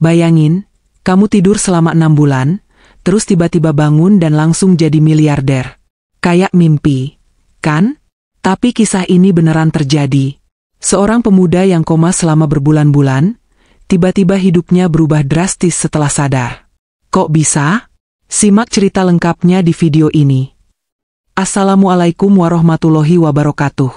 Bayangin, kamu tidur selama 6 bulan, terus tiba-tiba bangun dan langsung jadi miliarder. Kayak mimpi, kan? Tapi kisah ini beneran terjadi. Seorang pemuda yang koma selama berbulan-bulan, tiba-tiba hidupnya berubah drastis setelah sadar. Kok bisa? Simak cerita lengkapnya di video ini. Assalamualaikum warahmatullahi wabarakatuh.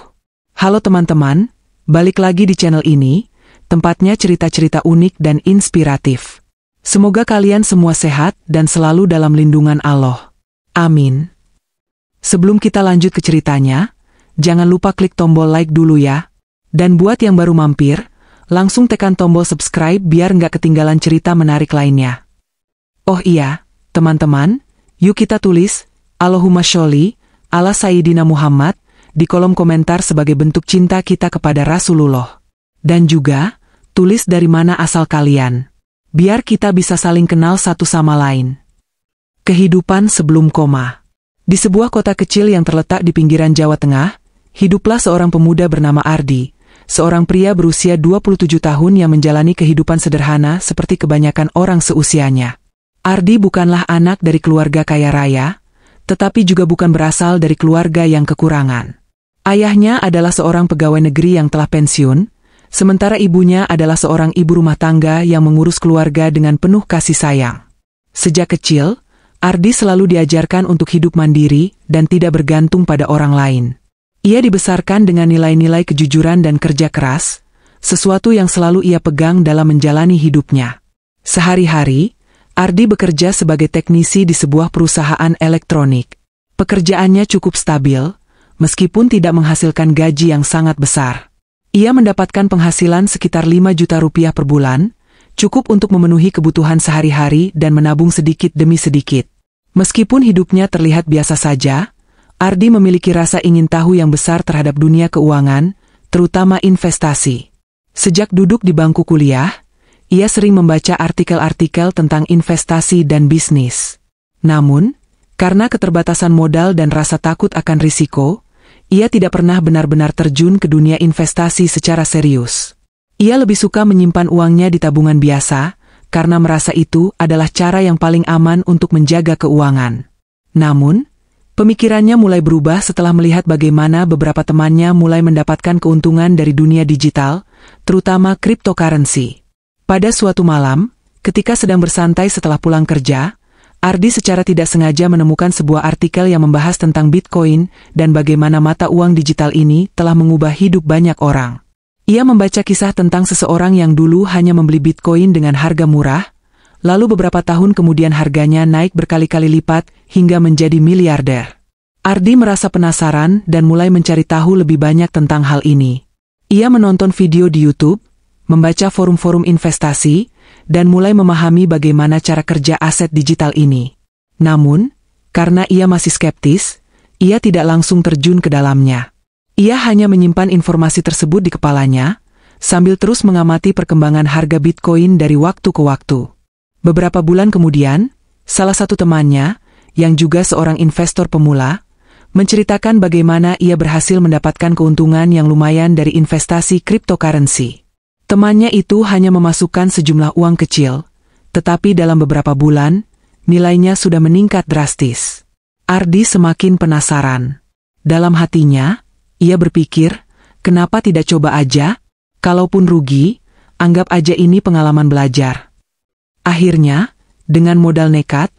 Halo teman-teman, balik lagi di channel ini, tempatnya cerita-cerita unik dan inspiratif. Semoga kalian semua sehat dan selalu dalam lindungan Allah. Amin. Sebelum kita lanjut ke ceritanya, jangan lupa klik tombol like dulu ya. Dan buat yang baru mampir, langsung tekan tombol subscribe biar nggak ketinggalan cerita menarik lainnya. Oh iya, teman-teman, yuk kita tulis, Allahumma sholli ala Sayyidina Muhammad, di kolom komentar sebagai bentuk cinta kita kepada Rasulullah. Dan juga, tulis dari mana asal kalian. Biar kita bisa saling kenal satu sama lain. Kehidupan sebelum koma. Di sebuah kota kecil yang terletak di pinggiran Jawa Tengah, hiduplah seorang pemuda bernama Ardi, seorang pria berusia 27 tahun yang menjalani kehidupan sederhana seperti kebanyakan orang seusianya. Ardi bukanlah anak dari keluarga kaya raya, tetapi juga bukan berasal dari keluarga yang kekurangan. Ayahnya adalah seorang pegawai negeri yang telah pensiun, sementara ibunya adalah seorang ibu rumah tangga yang mengurus keluarga dengan penuh kasih sayang. Sejak kecil, Ardi selalu diajarkan untuk hidup mandiri dan tidak bergantung pada orang lain. Ia dibesarkan dengan nilai-nilai kejujuran dan kerja keras, sesuatu yang selalu ia pegang dalam menjalani hidupnya. Sehari-hari, Ardi bekerja sebagai teknisi di sebuah perusahaan elektronik. Pekerjaannya cukup stabil, meskipun tidak menghasilkan gaji yang sangat besar. Ia mendapatkan penghasilan sekitar 5 juta rupiah per bulan, cukup untuk memenuhi kebutuhan sehari-hari dan menabung sedikit demi sedikit. Meskipun hidupnya terlihat biasa saja, Ardi memiliki rasa ingin tahu yang besar terhadap dunia keuangan, terutama investasi. Sejak duduk di bangku kuliah, ia sering membaca artikel-artikel tentang investasi dan bisnis. Namun, karena keterbatasan modal dan rasa takut akan risiko, ia tidak pernah benar-benar terjun ke dunia investasi secara serius. Ia lebih suka menyimpan uangnya di tabungan biasa, karena merasa itu adalah cara yang paling aman untuk menjaga keuangan. Namun, pemikirannya mulai berubah setelah melihat bagaimana beberapa temannya mulai mendapatkan keuntungan dari dunia digital, terutama cryptocurrency. Pada suatu malam, ketika sedang bersantai setelah pulang kerja, Ardi secara tidak sengaja menemukan sebuah artikel yang membahas tentang Bitcoin dan bagaimana mata uang digital ini telah mengubah hidup banyak orang. Ia membaca kisah tentang seseorang yang dulu hanya membeli Bitcoin dengan harga murah, lalu beberapa tahun kemudian harganya naik berkali-kali lipat hingga menjadi miliarder. Ardi merasa penasaran dan mulai mencari tahu lebih banyak tentang hal ini. Ia menonton video di YouTube, membaca forum-forum investasi, dan mulai memahami bagaimana cara kerja aset digital ini. Namun, karena ia masih skeptis, ia tidak langsung terjun ke dalamnya. Ia hanya menyimpan informasi tersebut di kepalanya, sambil terus mengamati perkembangan harga Bitcoin dari waktu ke waktu. Beberapa bulan kemudian, salah satu temannya, yang juga seorang investor pemula, menceritakan bagaimana ia berhasil mendapatkan keuntungan yang lumayan dari investasi cryptocurrency. Temannya itu hanya memasukkan sejumlah uang kecil, tetapi dalam beberapa bulan, nilainya sudah meningkat drastis. Ardi semakin penasaran. Dalam hatinya, ia berpikir, kenapa tidak coba aja? Kalaupun rugi, anggap aja ini pengalaman belajar. Akhirnya, dengan modal nekat,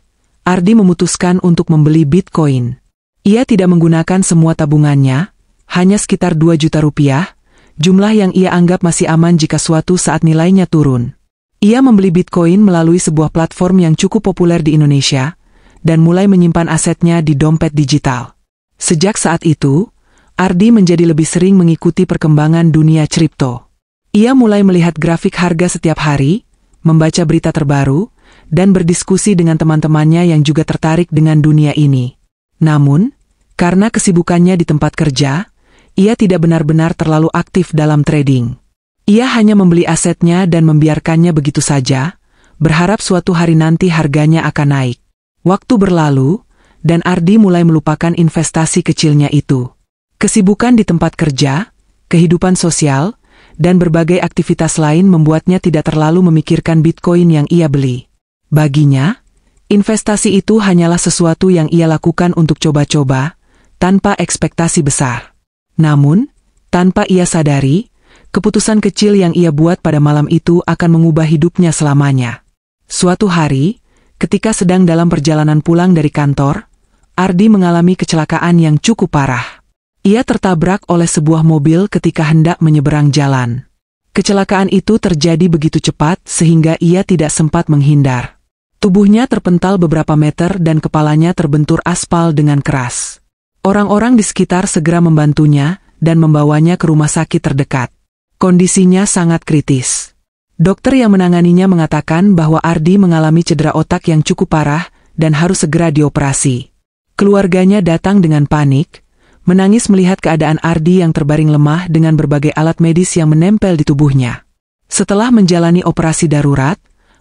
Ardi memutuskan untuk membeli Bitcoin. Ia tidak menggunakan semua tabungannya, hanya sekitar 2 juta rupiah, jumlah yang ia anggap masih aman jika suatu saat nilainya turun. Ia membeli Bitcoin melalui sebuah platform yang cukup populer di Indonesia, dan mulai menyimpan asetnya di dompet digital. Sejak saat itu, Ardi menjadi lebih sering mengikuti perkembangan dunia kripto. Ia mulai melihat grafik harga setiap hari, membaca berita terbaru, dan berdiskusi dengan teman-temannya yang juga tertarik dengan dunia ini. Namun, karena kesibukannya di tempat kerja, ia tidak benar-benar terlalu aktif dalam trading. Ia hanya membeli asetnya dan membiarkannya begitu saja, berharap suatu hari nanti harganya akan naik. Waktu berlalu, dan Ardi mulai melupakan investasi kecilnya itu. Kesibukan di tempat kerja, kehidupan sosial, dan berbagai aktivitas lain membuatnya tidak terlalu memikirkan Bitcoin yang ia beli. Baginya, investasi itu hanyalah sesuatu yang ia lakukan untuk coba-coba, tanpa ekspektasi besar. Namun, tanpa ia sadari, keputusan kecil yang ia buat pada malam itu akan mengubah hidupnya selamanya. Suatu hari, ketika sedang dalam perjalanan pulang dari kantor, Ardi mengalami kecelakaan yang cukup parah. Ia tertabrak oleh sebuah mobil ketika hendak menyeberang jalan. Kecelakaan itu terjadi begitu cepat sehingga ia tidak sempat menghindar. Tubuhnya terpental beberapa meter dan kepalanya terbentur aspal dengan keras. Orang-orang di sekitar segera membantunya dan membawanya ke rumah sakit terdekat. Kondisinya sangat kritis. Dokter yang menanganinya mengatakan bahwa Ardi mengalami cedera otak yang cukup parah dan harus segera dioperasi. Keluarganya datang dengan panik, menangis melihat keadaan Ardi yang terbaring lemah dengan berbagai alat medis yang menempel di tubuhnya. Setelah menjalani operasi darurat,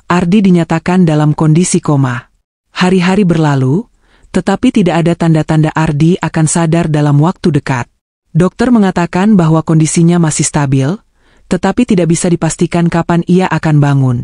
Ardi dinyatakan dalam kondisi koma. Hari-hari berlalu, tetapi tidak ada tanda-tanda Ardi akan sadar dalam waktu dekat. Dokter mengatakan bahwa kondisinya masih stabil, tetapi tidak bisa dipastikan kapan ia akan bangun.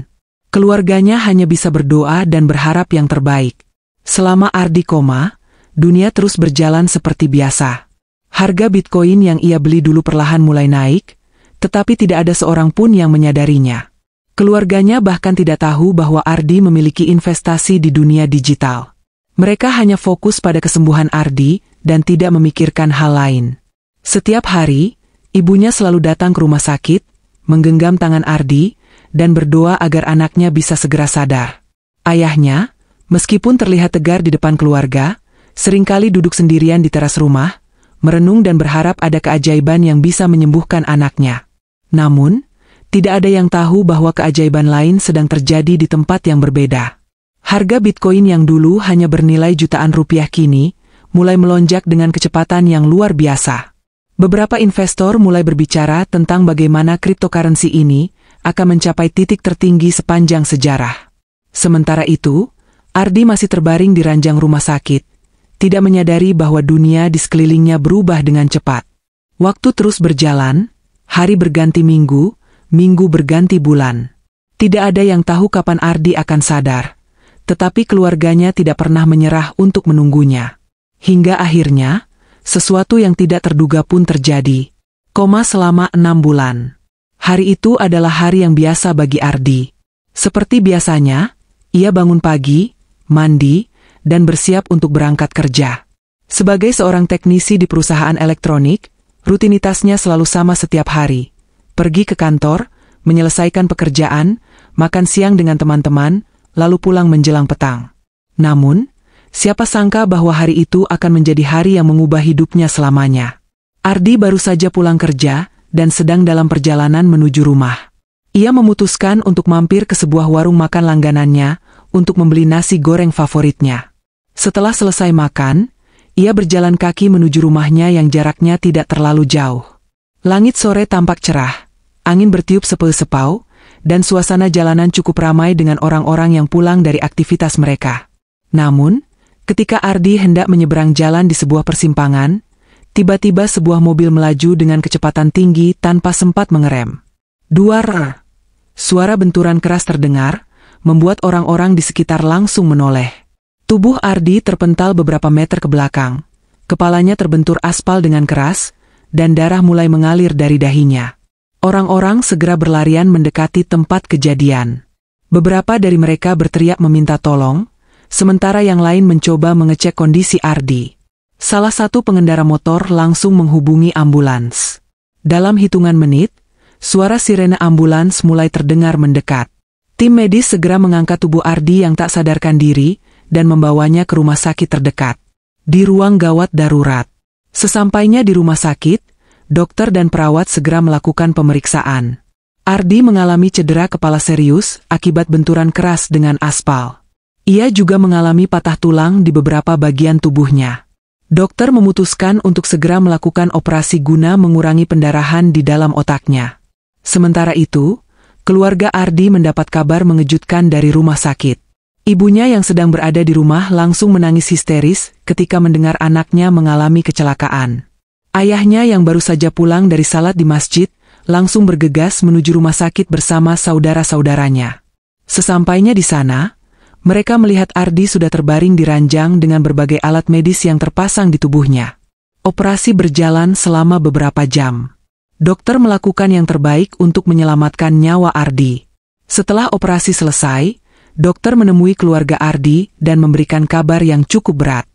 Keluarganya hanya bisa berdoa dan berharap yang terbaik. Selama Ardi koma, dunia terus berjalan seperti biasa. Harga Bitcoin yang ia beli dulu perlahan mulai naik, tetapi tidak ada seorang pun yang menyadarinya. Keluarganya bahkan tidak tahu bahwa Ardi memiliki investasi di dunia digital. Mereka hanya fokus pada kesembuhan Ardi dan tidak memikirkan hal lain. Setiap hari, ibunya selalu datang ke rumah sakit, menggenggam tangan Ardi, dan berdoa agar anaknya bisa segera sadar. Ayahnya, meskipun terlihat tegar di depan keluarga, seringkali duduk sendirian di teras rumah, merenung dan berharap ada keajaiban yang bisa menyembuhkan anaknya. Namun, tidak ada yang tahu bahwa keajaiban lain sedang terjadi di tempat yang berbeda. Harga Bitcoin yang dulu hanya bernilai jutaan rupiah kini, mulai melonjak dengan kecepatan yang luar biasa. Beberapa investor mulai berbicara tentang bagaimana cryptocurrency ini akan mencapai titik tertinggi sepanjang sejarah. Sementara itu, Ardi masih terbaring di ranjang rumah sakit, tidak menyadari bahwa dunia di sekelilingnya berubah dengan cepat. Waktu terus berjalan, hari berganti minggu, minggu berganti bulan. Tidak ada yang tahu kapan Ardi akan sadar, tetapi keluarganya tidak pernah menyerah untuk menunggunya. Hingga akhirnya, sesuatu yang tidak terduga pun terjadi. Koma selama 6 bulan. Hari itu adalah hari yang biasa bagi Ardi. Seperti biasanya, ia bangun pagi, mandi, dan bersiap untuk berangkat kerja. Sebagai seorang teknisi di perusahaan elektronik, rutinitasnya selalu sama setiap hari. Pergi ke kantor, menyelesaikan pekerjaan, makan siang dengan teman-teman, lalu pulang menjelang petang. Namun, siapa sangka bahwa hari itu akan menjadi hari yang mengubah hidupnya selamanya. Ardi baru saja pulang kerja, dan sedang dalam perjalanan menuju rumah. Ia memutuskan untuk mampir ke sebuah warung makan langganannya, untuk membeli nasi goreng favoritnya. Setelah selesai makan, ia berjalan kaki menuju rumahnya yang jaraknya tidak terlalu jauh. Langit sore tampak cerah, angin bertiup sepau-sepau, dan suasana jalanan cukup ramai dengan orang-orang yang pulang dari aktivitas mereka. Namun, ketika Ardi hendak menyeberang jalan di sebuah persimpangan, tiba-tiba sebuah mobil melaju dengan kecepatan tinggi tanpa sempat mengerem. Duar! Suara benturan keras terdengar, membuat orang-orang di sekitar langsung menoleh. Tubuh Ardi terpental beberapa meter ke belakang. Kepalanya terbentur aspal dengan keras, dan darah mulai mengalir dari dahinya. Orang-orang segera berlarian mendekati tempat kejadian. Beberapa dari mereka berteriak meminta tolong, sementara yang lain mencoba mengecek kondisi Ardi. Salah satu pengendara motor langsung menghubungi ambulans. Dalam hitungan menit, suara sirene ambulans mulai terdengar mendekat. Tim medis segera mengangkat tubuh Ardi yang tak sadarkan diri, dan membawanya ke rumah sakit terdekat. Di ruang gawat darurat. Sesampainya di rumah sakit, dokter dan perawat segera melakukan pemeriksaan. Ardi mengalami cedera kepala serius akibat benturan keras dengan aspal. Ia juga mengalami patah tulang di beberapa bagian tubuhnya. Dokter memutuskan untuk segera melakukan operasi guna mengurangi pendarahan di dalam otaknya. Sementara itu, keluarga Ardi mendapat kabar mengejutkan dari rumah sakit. Ibunya yang sedang berada di rumah langsung menangis histeris ketika mendengar anaknya mengalami kecelakaan. Ayahnya yang baru saja pulang dari salat di masjid, langsung bergegas menuju rumah sakit bersama saudara-saudaranya. Sesampainya di sana, mereka melihat Ardi sudah terbaring di ranjang dengan berbagai alat medis yang terpasang di tubuhnya. Operasi berjalan selama beberapa jam. Dokter melakukan yang terbaik untuk menyelamatkan nyawa Ardi. Setelah operasi selesai, dokter menemui keluarga Ardi dan memberikan kabar yang cukup berat.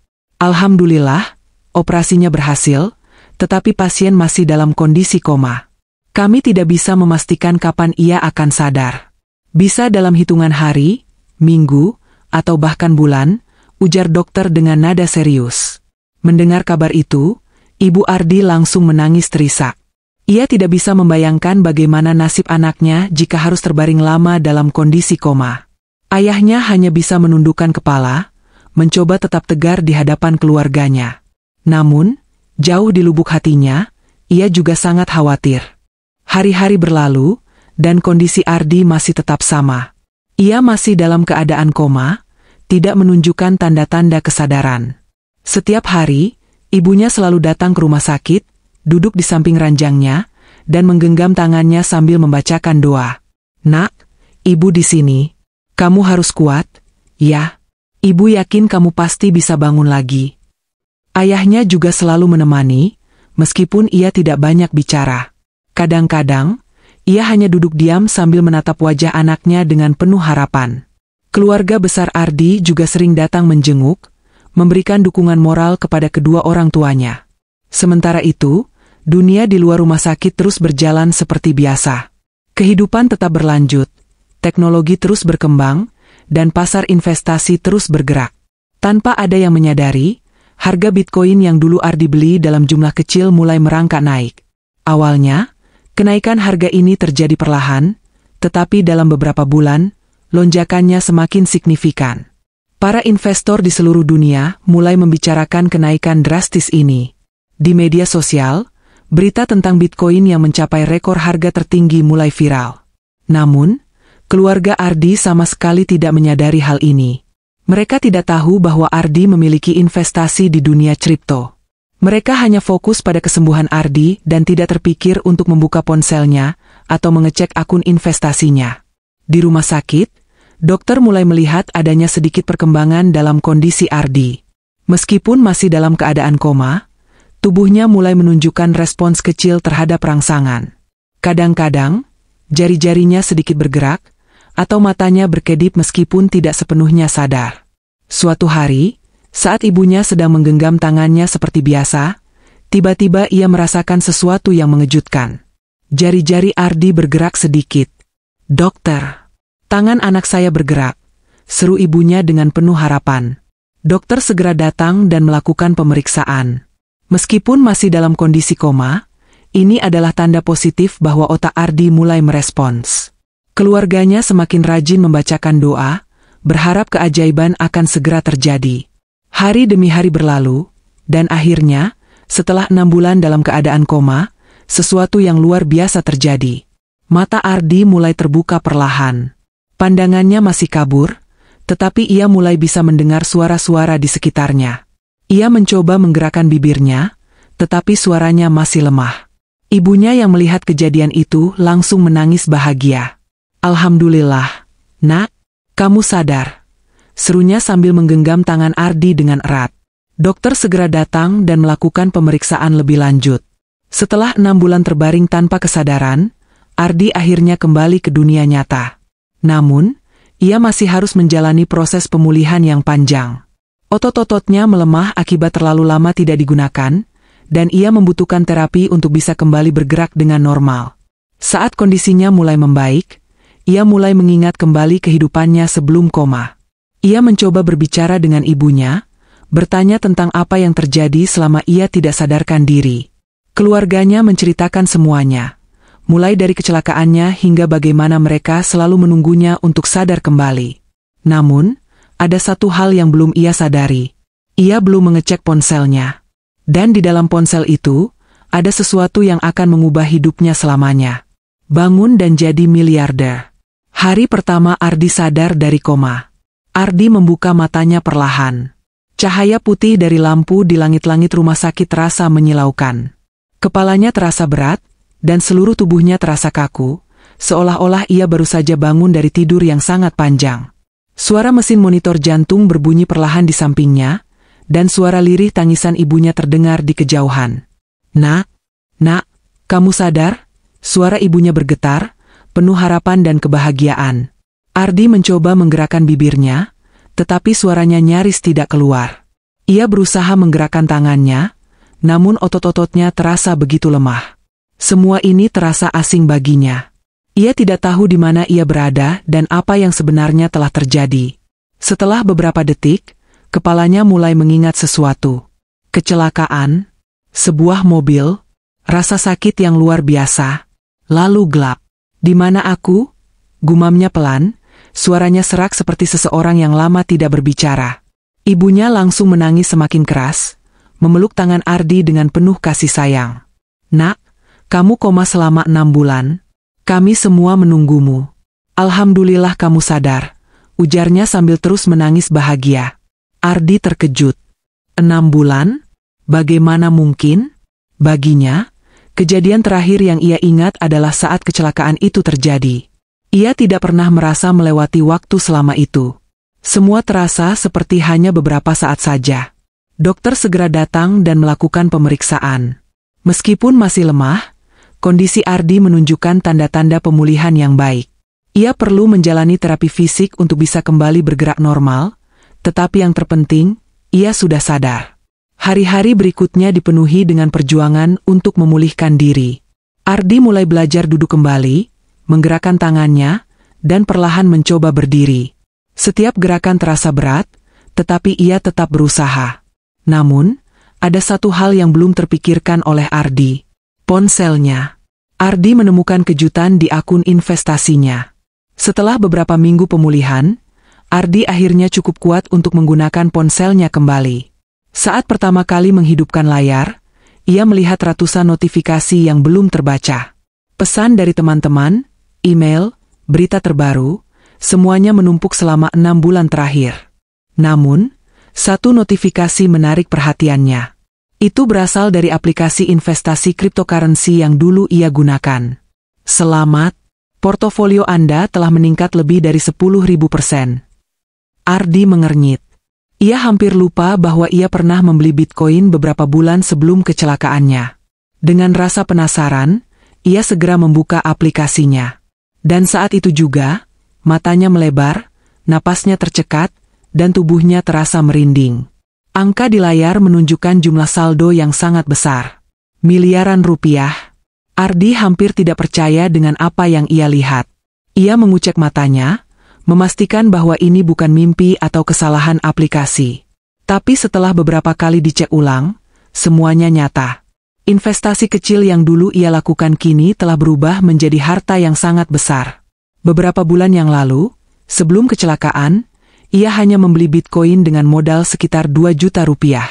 Alhamdulillah, operasinya berhasil, tetapi pasien masih dalam kondisi koma. Kami tidak bisa memastikan kapan ia akan sadar. Bisa dalam hitungan hari, minggu, atau bahkan bulan, ujar dokter dengan nada serius. Mendengar kabar itu, Ibu Ardi langsung menangis terisak. Ia tidak bisa membayangkan bagaimana nasib anaknya jika harus terbaring lama dalam kondisi koma. Ayahnya hanya bisa menundukkan kepala, mencoba tetap tegar di hadapan keluarganya. Namun, jauh di lubuk hatinya, ia juga sangat khawatir. Hari-hari berlalu, dan kondisi Ardi masih tetap sama. Ia masih dalam keadaan koma, tidak menunjukkan tanda-tanda kesadaran. Setiap hari, ibunya selalu datang ke rumah sakit, duduk di samping ranjangnya, dan menggenggam tangannya sambil membacakan doa. "Nak, ibu di sini. Kamu harus kuat, ya. Ibu yakin kamu pasti bisa bangun lagi." Ayahnya juga selalu menemani, meskipun ia tidak banyak bicara. Kadang-kadang, ia hanya duduk diam sambil menatap wajah anaknya dengan penuh harapan. Keluarga besar Ardi juga sering datang menjenguk, memberikan dukungan moral kepada kedua orang tuanya. Sementara itu, dunia di luar rumah sakit terus berjalan seperti biasa. Kehidupan tetap berlanjut, teknologi terus berkembang, dan pasar investasi terus bergerak. Tanpa ada yang menyadari, harga Bitcoin yang dulu Ardi beli dalam jumlah kecil mulai merangkak naik. Awalnya, kenaikan harga ini terjadi perlahan, tetapi dalam beberapa bulan, lonjakannya semakin signifikan. Para investor di seluruh dunia mulai membicarakan kenaikan drastis ini. Di media sosial, berita tentang Bitcoin yang mencapai rekor harga tertinggi mulai viral. Namun, keluarga Ardi sama sekali tidak menyadari hal ini. Mereka tidak tahu bahwa Ardi memiliki investasi di dunia kripto. Mereka hanya fokus pada kesembuhan Ardi dan tidak terpikir untuk membuka ponselnya atau mengecek akun investasinya. Di rumah sakit, dokter mulai melihat adanya sedikit perkembangan dalam kondisi Ardi. Meskipun masih dalam keadaan koma, tubuhnya mulai menunjukkan respons kecil terhadap rangsangan. Kadang-kadang, jari-jarinya sedikit bergerak, atau matanya berkedip meskipun tidak sepenuhnya sadar. Suatu hari, saat ibunya sedang menggenggam tangannya seperti biasa, tiba-tiba ia merasakan sesuatu yang mengejutkan. Jari-jari Ardi bergerak sedikit. "Dokter, tangan anak saya bergerak," seru ibunya dengan penuh harapan. Dokter segera datang dan melakukan pemeriksaan. Meskipun masih dalam kondisi koma, ini adalah tanda positif bahwa otak Ardi mulai merespons. Keluarganya semakin rajin membacakan doa, berharap keajaiban akan segera terjadi. Hari demi hari berlalu, dan akhirnya, setelah 6 bulan dalam keadaan koma, sesuatu yang luar biasa terjadi. Mata Ardi mulai terbuka perlahan. Pandangannya masih kabur, tetapi ia mulai bisa mendengar suara-suara di sekitarnya. Ia mencoba menggerakkan bibirnya, tetapi suaranya masih lemah. Ibunya yang melihat kejadian itu langsung menangis bahagia. "Alhamdulillah, Nak, kamu sadar," serunya sambil menggenggam tangan Ardi dengan erat. Dokter segera datang dan melakukan pemeriksaan lebih lanjut. Setelah 6 bulan terbaring tanpa kesadaran, Ardi akhirnya kembali ke dunia nyata. Namun, ia masih harus menjalani proses pemulihan yang panjang. Otot-ototnya melemah akibat terlalu lama tidak digunakan, dan ia membutuhkan terapi untuk bisa kembali bergerak dengan normal. Saat kondisinya mulai membaik, ia mulai mengingat kembali kehidupannya sebelum koma. Ia mencoba berbicara dengan ibunya, bertanya tentang apa yang terjadi selama ia tidak sadarkan diri. Keluarganya menceritakan semuanya, mulai dari kecelakaannya hingga bagaimana mereka selalu menunggunya untuk sadar kembali. Namun, ada satu hal yang belum ia sadari. Ia belum mengecek ponselnya. Dan di dalam ponsel itu, ada sesuatu yang akan mengubah hidupnya selamanya. Bangun dan jadi miliarder. Hari pertama Ardi sadar dari koma. Ardi membuka matanya perlahan. Cahaya putih dari lampu di langit-langit rumah sakit terasa menyilaukan. Kepalanya terasa berat, dan seluruh tubuhnya terasa kaku, seolah-olah ia baru saja bangun dari tidur yang sangat panjang. Suara mesin monitor jantung berbunyi perlahan di sampingnya, dan suara lirih tangisan ibunya terdengar di kejauhan. "Nak, nak, kamu sadar?" Suara ibunya bergetar, penuh harapan dan kebahagiaan. Ardi mencoba menggerakkan bibirnya, tetapi suaranya nyaris tidak keluar. Ia berusaha menggerakkan tangannya, namun otot-ototnya terasa begitu lemah. Semua ini terasa asing baginya. Ia tidak tahu di mana ia berada dan apa yang sebenarnya telah terjadi. Setelah beberapa detik, kepalanya mulai mengingat sesuatu. Kecelakaan, sebuah mobil, rasa sakit yang luar biasa, lalu gelap. "Di mana aku?" gumamnya pelan, suaranya serak seperti seseorang yang lama tidak berbicara. Ibunya langsung menangis semakin keras, memeluk tangan Ardi dengan penuh kasih sayang. "Nak, kamu koma selama 6 bulan. Kami semua menunggumu. Alhamdulillah kamu sadar," ujarnya sambil terus menangis bahagia. Ardi terkejut. 6 bulan? Bagaimana mungkin? Baginya, kejadian terakhir yang ia ingat adalah saat kecelakaan itu terjadi. Ia tidak pernah merasa melewati waktu selama itu. Semua terasa seperti hanya beberapa saat saja. Dokter segera datang dan melakukan pemeriksaan. Meskipun masih lemah, kondisi Ardi menunjukkan tanda-tanda pemulihan yang baik. Ia perlu menjalani terapi fisik untuk bisa kembali bergerak normal, tetapi yang terpenting, ia sudah sadar. Hari-hari berikutnya dipenuhi dengan perjuangan untuk memulihkan diri. Ardi mulai belajar duduk kembali, menggerakkan tangannya, dan perlahan mencoba berdiri. Setiap gerakan terasa berat, tetapi ia tetap berusaha. Namun, ada satu hal yang belum terpikirkan oleh Ardi. Ponselnya. Ardi menemukan kejutan di akun investasinya. Setelah beberapa minggu pemulihan, Ardi akhirnya cukup kuat untuk menggunakan ponselnya kembali. Saat pertama kali menghidupkan layar, ia melihat ratusan notifikasi yang belum terbaca. Pesan dari teman-teman, email, berita terbaru, semuanya menumpuk selama 6 bulan terakhir. Namun, satu notifikasi menarik perhatiannya. Itu berasal dari aplikasi investasi cryptocurrency yang dulu ia gunakan. "Selamat, portofolio Anda telah meningkat lebih dari 10.000%. Ardi mengernyit. Ia hampir lupa bahwa ia pernah membeli Bitcoin beberapa bulan sebelum kecelakaannya. Dengan rasa penasaran, ia segera membuka aplikasinya. Dan saat itu juga, matanya melebar, napasnya tercekat, dan tubuhnya terasa merinding. Angka di layar menunjukkan jumlah saldo yang sangat besar. Miliaran rupiah. Ardi hampir tidak percaya dengan apa yang ia lihat. Ia mengucek matanya, memastikan bahwa ini bukan mimpi atau kesalahan aplikasi. Tapi setelah beberapa kali dicek ulang, semuanya nyata. Investasi kecil yang dulu ia lakukan kini telah berubah menjadi harta yang sangat besar. Beberapa bulan yang lalu, sebelum kecelakaan, ia hanya membeli Bitcoin dengan modal sekitar 2 juta rupiah.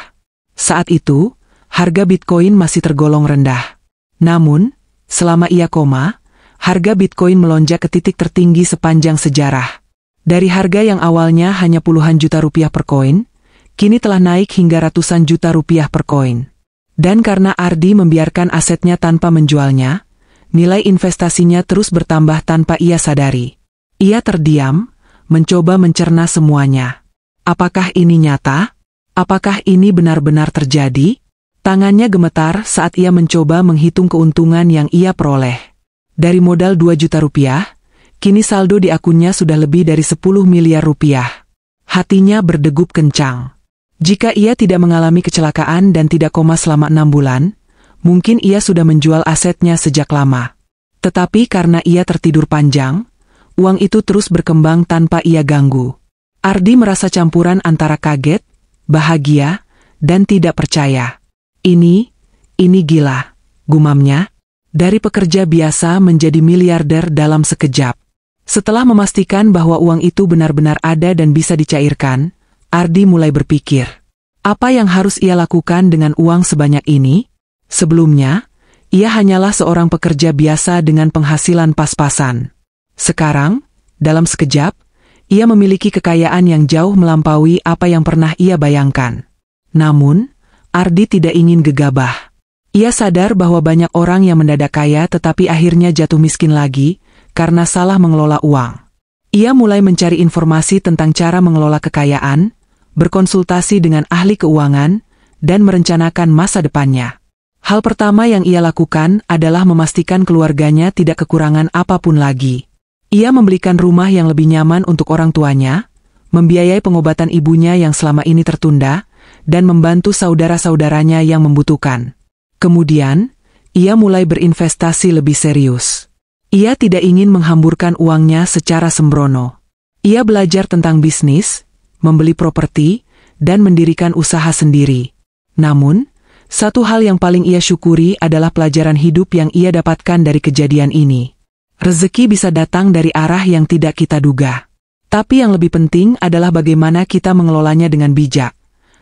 Saat itu, harga Bitcoin masih tergolong rendah. Namun, selama ia koma, harga Bitcoin melonjak ke titik tertinggi sepanjang sejarah. Dari harga yang awalnya hanya puluhan juta rupiah per koin, kini telah naik hingga ratusan juta rupiah per koin. Dan karena Ardi membiarkan asetnya tanpa menjualnya, nilai investasinya terus bertambah tanpa ia sadari. Ia terdiam, mencoba mencerna semuanya. Apakah ini nyata? Apakah ini benar-benar terjadi? Tangannya gemetar saat ia mencoba menghitung keuntungan yang ia peroleh. Dari modal 2 juta rupiah, kini saldo di akunnya sudah lebih dari 10 miliar rupiah. Hatinya berdegup kencang. Jika ia tidak mengalami kecelakaan dan tidak koma selama 6 bulan, mungkin ia sudah menjual asetnya sejak lama. Tetapi karena ia tertidur panjang, uang itu terus berkembang tanpa ia ganggu. Ardi merasa campuran antara kaget, bahagia, dan tidak percaya. Ini gila, gumamnya. Dari pekerja biasa menjadi miliarder dalam sekejap. Setelah memastikan bahwa uang itu benar-benar ada dan bisa dicairkan, Ardi mulai berpikir, apa yang harus ia lakukan dengan uang sebanyak ini? Sebelumnya, ia hanyalah seorang pekerja biasa dengan penghasilan pas-pasan. Sekarang, dalam sekejap, ia memiliki kekayaan yang jauh melampaui apa yang pernah ia bayangkan. Namun, Ardi tidak ingin gegabah. Ia sadar bahwa banyak orang yang mendadak kaya tetapi akhirnya jatuh miskin lagi karena salah mengelola uang. Ia mulai mencari informasi tentang cara mengelola kekayaan, berkonsultasi dengan ahli keuangan, dan merencanakan masa depannya. Hal pertama yang ia lakukan adalah memastikan keluarganya tidak kekurangan apapun lagi. Ia membelikan rumah yang lebih nyaman untuk orang tuanya, membiayai pengobatan ibunya yang selama ini tertunda, dan membantu saudara-saudaranya yang membutuhkan. Kemudian, ia mulai berinvestasi lebih serius. Ia tidak ingin menghamburkan uangnya secara sembrono. Ia belajar tentang bisnis, membeli properti, dan mendirikan usaha sendiri. Namun, satu hal yang paling ia syukuri adalah pelajaran hidup yang ia dapatkan dari kejadian ini. Rezeki bisa datang dari arah yang tidak kita duga. Tapi yang lebih penting adalah bagaimana kita mengelolanya dengan bijak,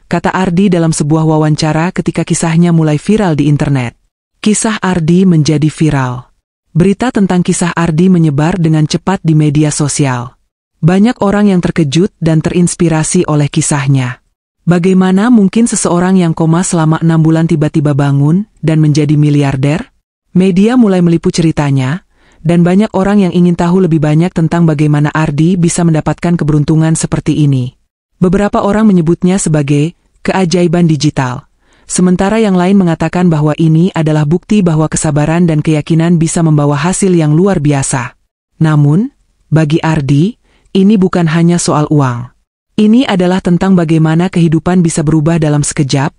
kata Ardi dalam sebuah wawancara ketika kisahnya mulai viral di internet. Kisah Ardi menjadi viral. Berita tentang kisah Ardi menyebar dengan cepat di media sosial. Banyak orang yang terkejut dan terinspirasi oleh kisahnya. Bagaimana mungkin seseorang yang koma selama 6 bulan tiba-tiba bangun dan menjadi miliarder? Media mulai meliput ceritanya, dan banyak orang yang ingin tahu lebih banyak tentang bagaimana Ardi bisa mendapatkan keberuntungan seperti ini. Beberapa orang menyebutnya sebagai keajaiban digital, sementara yang lain mengatakan bahwa ini adalah bukti bahwa kesabaran dan keyakinan bisa membawa hasil yang luar biasa. Namun, bagi Ardi, ini bukan hanya soal uang. Ini adalah tentang bagaimana kehidupan bisa berubah dalam sekejap,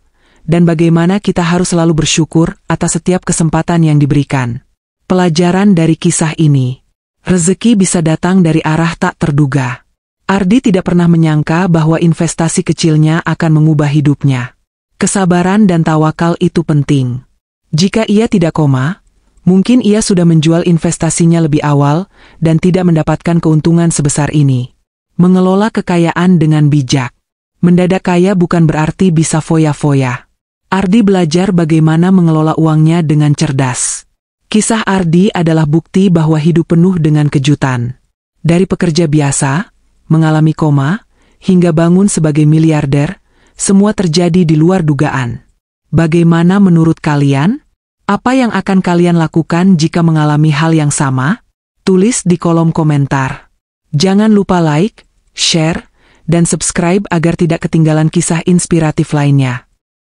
dan bagaimana kita harus selalu bersyukur atas setiap kesempatan yang diberikan. Pelajaran dari kisah ini: rezeki bisa datang dari arah tak terduga. Ardi tidak pernah menyangka bahwa investasi kecilnya akan mengubah hidupnya. Kesabaran dan tawakal itu penting. Jika ia tidak koma, mungkin ia sudah menjual investasinya lebih awal dan tidak mendapatkan keuntungan sebesar ini. Mengelola kekayaan dengan bijak. Mendadak kaya bukan berarti bisa foya-foya. Ardi belajar bagaimana mengelola uangnya dengan cerdas. Kisah Ardi adalah bukti bahwa hidup penuh dengan kejutan. Dari pekerja biasa, mengalami koma, hingga bangun sebagai miliarder, semua terjadi di luar dugaan. Bagaimana menurut kalian? Apa yang akan kalian lakukan jika mengalami hal yang sama? Tulis di kolom komentar. Jangan lupa like, share, dan subscribe agar tidak ketinggalan kisah inspiratif lainnya.